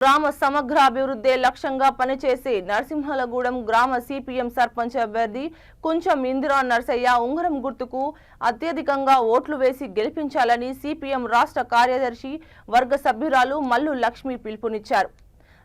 గ్రామ సమగ్ర అభివృద్ధి లక్ష్యంగా పనిచేసి నరసింహలగూడెం గ్రామ సిపిఎం సర్పంచ్ అభ్యర్థి కుంచం ఇందిరా నర్సయ్య ఉంగరం గుర్తుకు అత్యధికంగా ఓట్లు వేసి గెలిపించాలని సిపిఎం రాష్ట్ర కార్యదర్శి వర్గ సభ్యురాలు మల్లు లక్ష్మి పిలుపునిచ్చారు.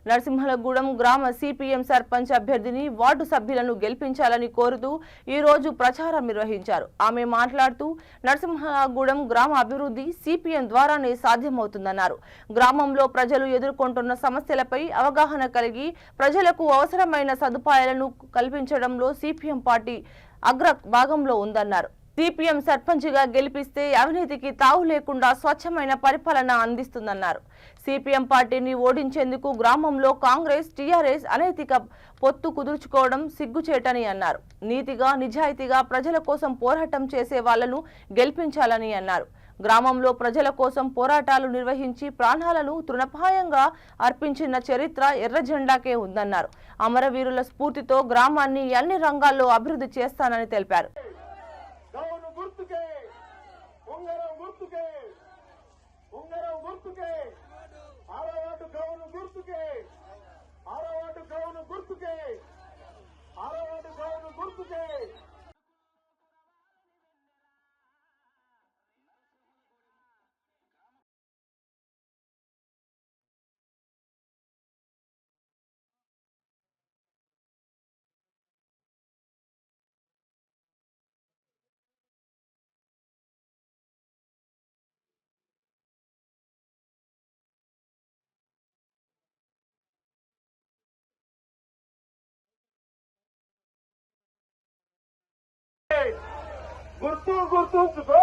నరసింహలగూడెం గ్రామ సిపిఎం సర్పంచ్ అభ్యర్థిని వార్డు సభ్యులను గెలిపించాలని కోరుతూ ఈ రోజు ప్రచారం నిర్వహించారు. ఆమె మాట్లాడుతూ నరసింహలగూడెం గ్రామ అభివృద్ధి సిపిఎం ద్వారానే సాధ్యమవుతుందన్నారు. గ్రామంలో ప్రజలు ఎదుర్కొంటున్న సమస్యలపై అవగాహన కలిగి ప్రజలకు అవసరమైన సదుపాయాలను కల్పించడంలో సిపిఎం పార్టీ అగ్ర భాగంలో ఉందన్నారు. సిపిఎం సర్పంచ్గా గెలిపిస్తే అవినీతికి తావు లేకుండా స్వచ్ఛమైన పరిపాలన అందిస్తుందన్నారు. సిపిఎం పార్టీని ఓడించేందుకు గ్రామంలో కాంగ్రెస్ టీఆర్ఎస్ అనైతిక పొత్తు కుదుర్చుకోవడం సిగ్గుచేటని అన్నారు. నీతిగా నిజాయితీగా ప్రజల కోసం పోరాటం చేసే వాళ్లను గెలిపించాలని అన్నారు. గ్రామంలో ప్రజల కోసం పోరాటాలు నిర్వహించి ప్రాణాలను తృణప్రాయంగా అర్పించిన చరిత్ర ఎర్ర జెండాకే ఉందన్నారు. అమరవీరుల స్ఫూర్తితో గ్రామాన్ని అన్ని రంగాల్లో అభివృద్ధి చేస్తానని తెలిపారు. గుర్తుంచుకో